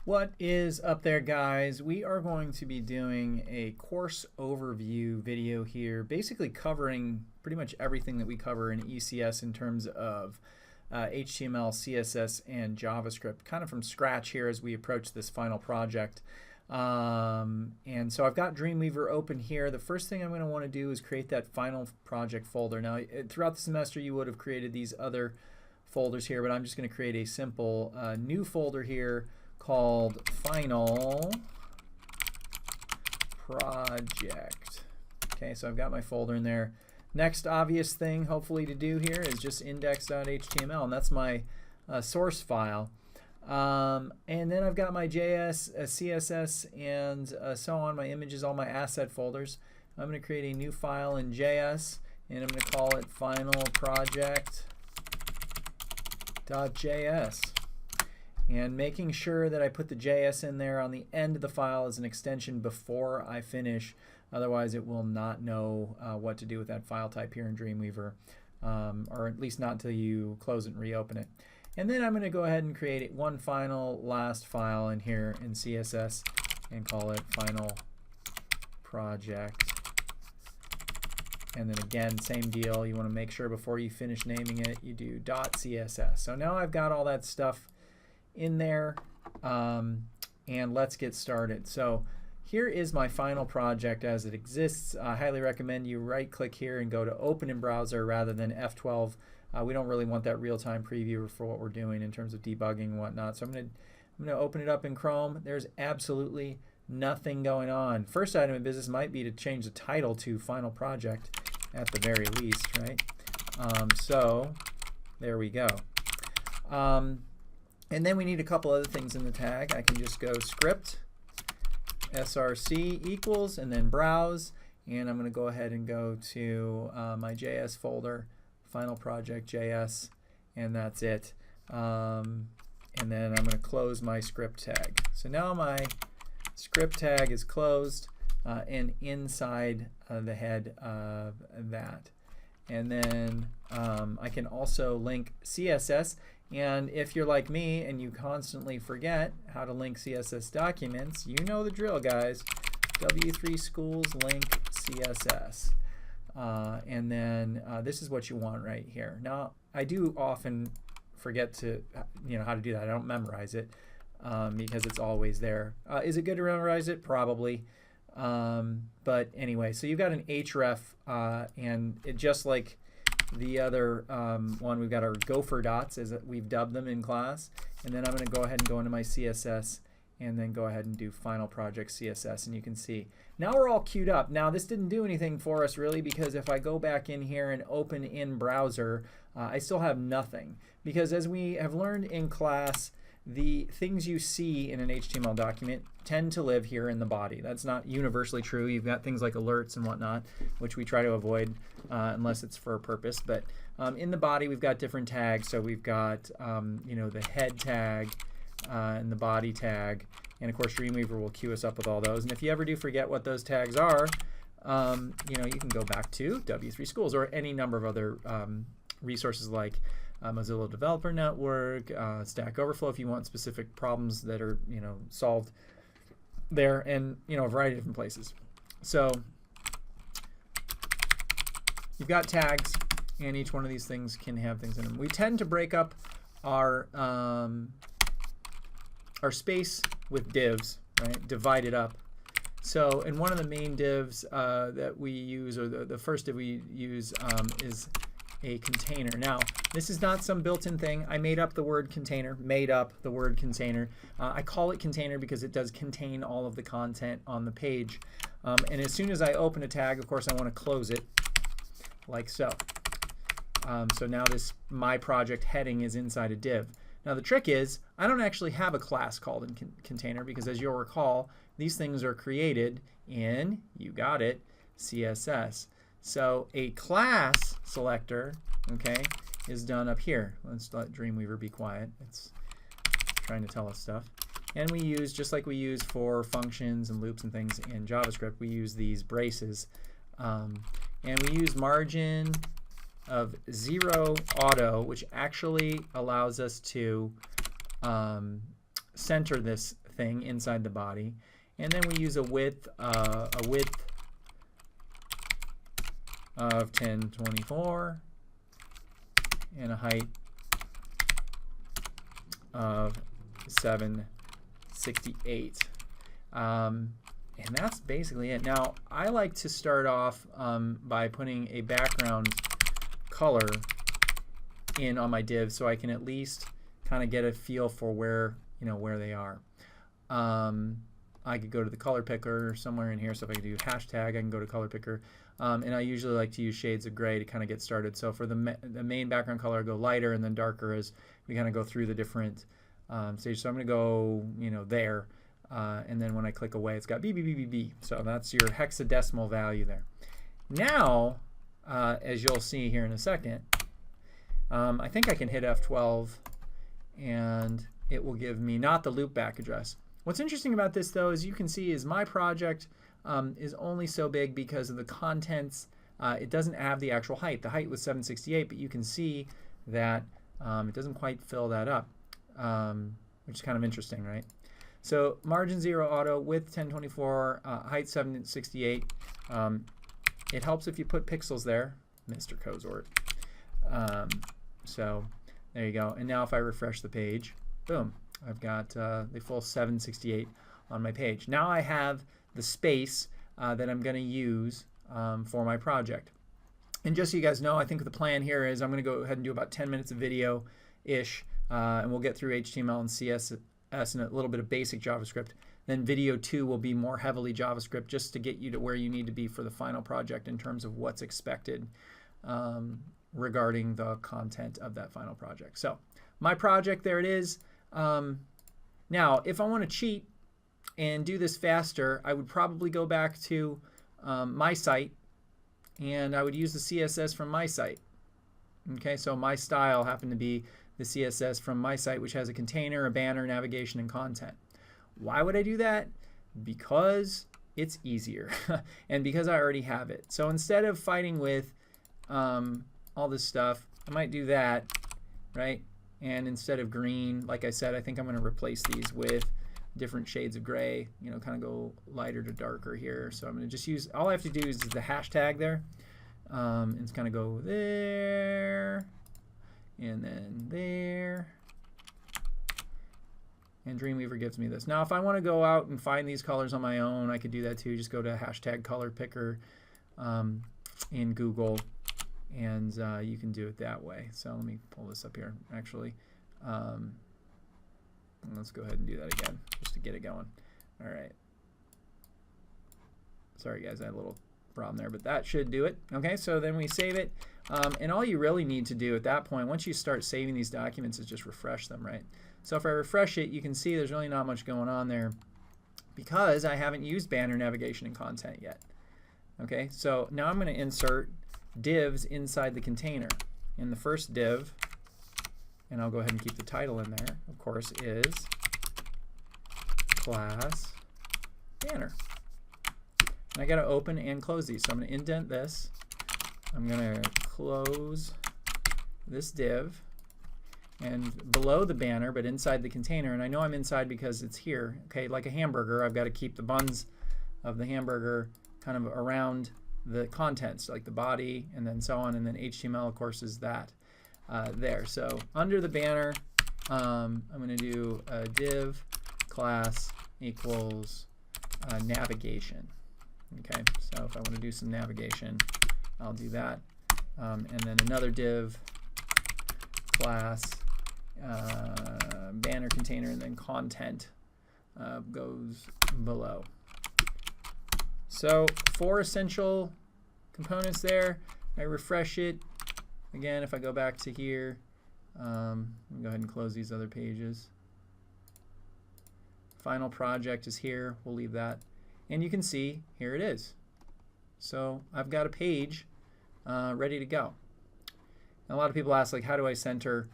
What is up there, guys? We are going to be doing a course overview video here, basically covering pretty much everything that we cover in ECS in terms of HTML, CSS, and JavaScript, kind of from scratch here as we approach this final project. And so I've got Dreamweaver open here. The first thing I'm going to want to do is create that final project folder. Now, throughout the semester, you would have created these other folders here, but I'm just going to create a simple new folder here called Final Project. Okay, so I've got my folder in there. Next obvious thing, hopefully, to do here is just index.html, and that's my source file. And then I've got my JS, CSS, and so on, my images, all my asset folders. I'm going to create a new file in JS, and I'm going to call it Final Project.js. And making sure that I put the JS in there on the end of the file as an extension before I finish. Otherwise, it will not know what to do with that file type here in Dreamweaver, or at least not until you close it and reopen it. And then I'm going to go ahead and create one final last file in here in CSS and call it Final Project. And then again, same deal. You want to make sure before you finish naming it, you do .css. So now I've got all that stuff in there, and let's get started. So here is my final project as it exists. I highly recommend you right click here and go to open in browser rather than F12. We don't really want that real-time preview for what we're doing in terms of debugging and whatnot. So I'm going to open it up in Chrome. There's absolutely nothing going on. First item of business might be to change the title to Final Project at the very least, right? So there we go. And then we need a couple other things in the tag. I can just go script src equals and then browse, and I'm going to go ahead and go to my JS folder, Final Project JS, and that's it. And then I'm going to close my script tag. So now my script tag is closed and inside the head of that. And then I can also link CSS. And if you're like me and you constantly forget how to link CSS documents, you know the drill, guys. W3 Schools link CSS. And then this is what you want right here. Now, I do often forget to, how to do that. I don't memorize it because it's always there. Is it good to memorize it? Probably. But anyway, so you've got an href, and it just like the other one, we've got our gopher dots, as we've dubbed them in class. And then I'm going to go ahead and go into my CSS and then go ahead and do Final Project CSS, and you can see now we're all queued up. Now this didn't do anything for us really, because if I go back in here and open in browser, I still have nothing, because as we have learned in class, the things you see in an HTML document tend to live here in the body. That's not universally true. You've got things like alerts and whatnot, which we try to avoid unless it's for a purpose. But in the body, we've got different tags. So we've got the head tag and the body tag. And of course, Dreamweaver will queue us up with all those. And if you ever do forget what those tags are, you can go back to W3 Schools or any number of other resources like Mozilla Developer Network, Stack Overflow if you want specific problems that are solved there, and a variety of different places. So you've got tags, and each one of these things can have things in them. We tend to break up our space with divs, right? Divide it up. So in one of the main divs that we use, or the first div we use, is a container. Now, this is not some built-in thing. I made up the word container, I call it container because it does contain all of the content on the page. And as soon as I open a tag, of course, I want to close it like so. So now this My Project heading is inside a div. Now the trick is, I don't actually have a class called in container, because as you'll recall, these things are created in, you got it, CSS. So a class selector, okay, is done up here. Let's let Dreamweaver be quiet. It's trying to tell us stuff. And we use, just like we use for functions and loops and things in JavaScript, we use these braces. And we use margin of 0 auto, which actually allows us to center this thing inside the body, and then we use a width of 1024 and a height of 768. And that's basically it. Now, I like to start off by putting a background color in on my div so I can at least kind of get a feel for where they are. I could go to the color picker somewhere in here, so if I could do hashtag, I can go to color picker. And I usually like to use shades of gray to kind of get started. So for the main background color, I go lighter and then darker as we kind of go through the different stages. So I'm going to go, there. And then when I click away, it's got B. So that's your hexadecimal value there. Now, as you'll see here in a second, I think I can hit F12 and it will give me not the loopback address. What's interesting about this, though, as you can see, is my project is only so big because of the contents. It doesn't have the actual height. The height was 768, but you can see that it doesn't quite fill that up, which is kind of interesting, right? So margin 0 auto, width 1024, height 768. It helps if you put pixels there, Mr. Cozort. So there you go. And now if I refresh the page, boom, I've got the full 768 on my page. Now I have the space that I'm going to use for my project. And just so you guys know, I think the plan here is I'm going to go ahead and do about 10 minutes of video-ish, and we'll get through HTML and CSS and a little bit of basic JavaScript. Then video 2 will be more heavily JavaScript, just to get you to where you need to be for the final project in terms of what's expected regarding the content of that final project. So my project, there it is. Now, if I want to cheat and do this faster, I would probably go back to my site, and I would use the CSS from my site. Okay, so my style happened to be the CSS from my site, which has a container, a banner, navigation, and content. Why would I do that? Because it's easier and because I already have it. So instead of fighting with all this stuff, I might do that, right? And instead of green, like I said, I think I'm going to replace these with different shades of gray, kind of go lighter to darker here. So I'm going to just use, all I have to do is the hashtag there. And it's kind of go there, and then there. And Dreamweaver gives me this. Now, if I want to go out and find these colors on my own, I could do that too. Just go to hashtag color picker in Google, and you can do it that way. So let me pull this up here, actually. Let's go ahead and do that again, just to get it going. All right. Sorry, guys, I had a little problem there, but that should do it. Okay, so then we save it. And all you really need to do at that point, once you start saving these documents, is just refresh them, right? So if I refresh it, you can see there's really not much going on there because I haven't used banner, navigation, and content yet. Okay, so now I'm going to insert divs inside the container. In the first div, and I'll go ahead and keep the title in there, of course, is class banner. And I got to open and close these. So I'm going to indent this. I'm going to close this div. And below the banner, but inside the container, and I know I'm inside because it's here, okay, like a hamburger, I've got to keep the buns of the hamburger kind of around the contents, like the body, and then so on, and then HTML, of course, is that there. So under the banner, I'm going to do a div class equals navigation. Okay, so if I want to do some navigation, I'll do that. And then another div class banner container, and then content goes below. So 4 essential components there. I refresh it. Again, if I go back to here, go ahead and close these other pages. Final project is here. We'll leave that. And you can see, here it is. So I've got a page ready to go. And a lot of people ask, like, how do I center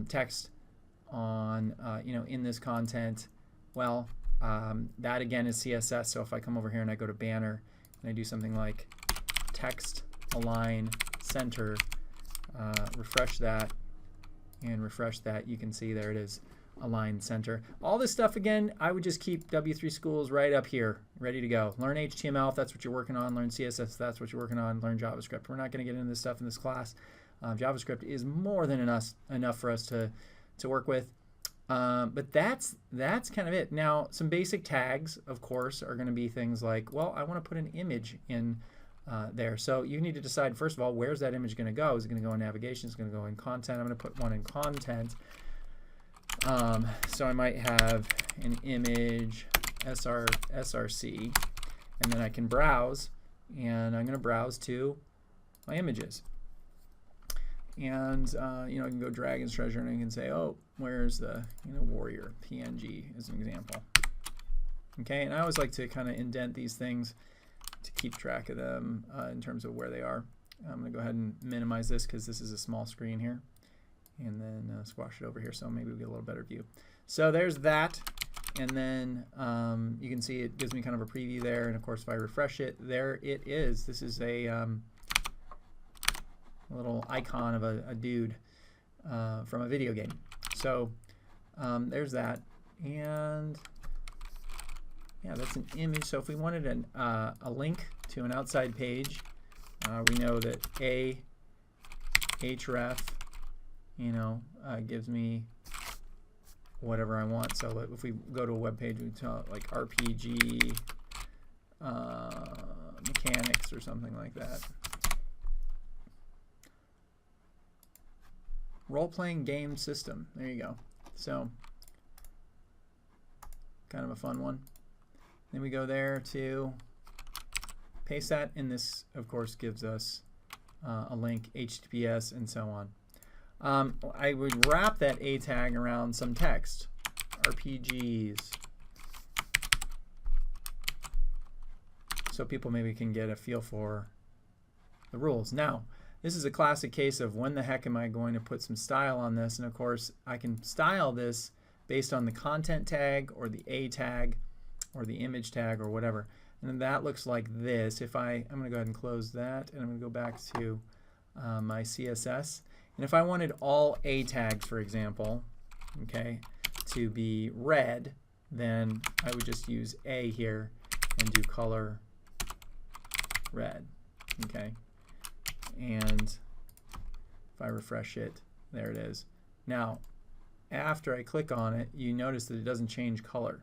text on, in this content? Well, that again is CSS. So if I come over here and I go to banner and I do something like text align center, refresh that, and refresh that, you can see there it is. align center. All this stuff, again, I would just keep W3 Schools right up here, ready to go. Learn HTML if that's what you're working on. Learn CSS if that's what you're working on. Learn JavaScript. We're not going to get into this stuff in this class. JavaScript is more than enough for us to work with. But that's kind of it. Now, some basic tags, of course, are going to be things like, well, I want to put an image in there. So you need to decide, first of all, where's that image going to go? Is it going to go in navigation? Is it going to go in content? I'm going to put one in content. So I might have an image src, and then I can browse, and I'm going to browse to my images. And you know, I can go Dragon's Treasure, and I can say, oh, where's the warrior PNG as an example. Okay, and I always like to kind of indent these things to keep track of them in terms of where they are. I'm going to go ahead and minimize this because this is a small screen here, and then squash it over here so maybe we get a little better view. So there's that, and then you can see it gives me kind of a preview there, and of course if I refresh it, there it is. This is a little icon of a dude from a video game. So there's that, and yeah, that's an image. So if we wanted a link to an outside page, we know that href, gives me whatever I want. So if we go to a web page, we tell it like RPG mechanics or something like that. Role-playing game system. There you go. So kind of a fun one. Then we go there to paste that, and this, of course, gives us a link, HTTPS, and so on. I would wrap that A tag around some text. RPGs. So people maybe can get a feel for the rules. Now, this is a classic case of when the heck am I going to put some style on this? And of course, I can style this based on the content tag or the A tag or the image tag or whatever. And then that looks like this. I'm going to go ahead and close that, and I'm going to go back to my CSS. And if I wanted all A tags, for example, okay, to be red, then I would just use A here and do color red, okay? And if I refresh it, there it is. Now, after I click on it, you notice that it doesn't change color,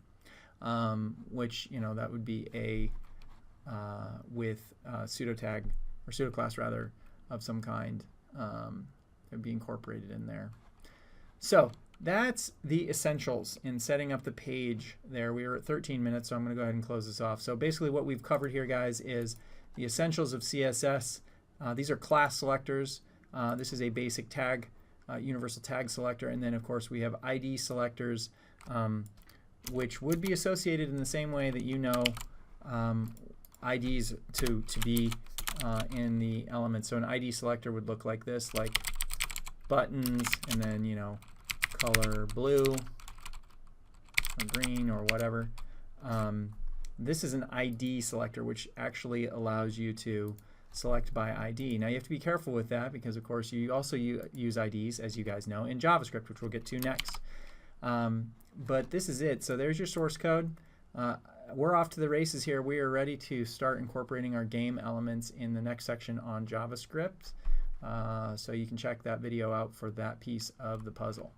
which, that would be a with pseudo tag or pseudo class rather of some kind would be incorporated in there. So that's the essentials in setting up the page there. We are at 13 minutes, so I'm going to go ahead and close this off. So basically what we've covered here, guys, is the essentials of CSS. These are class selectors. This is a basic tag, universal tag selector, and then of course we have ID selectors, which would be associated in the same way that IDs to be in the elements. So an ID selector would look like this, like buttons, and then color blue or green or whatever. This is an ID selector, which actually allows you to select by ID. Now you have to be careful with that because of course you also use IDs, as you guys know, in JavaScript, which we'll get to next. But this is it. So there's your source code. We're off to the races here. We are ready to start incorporating our game elements in the next section on JavaScript. So you can check that video out for that piece of the puzzle.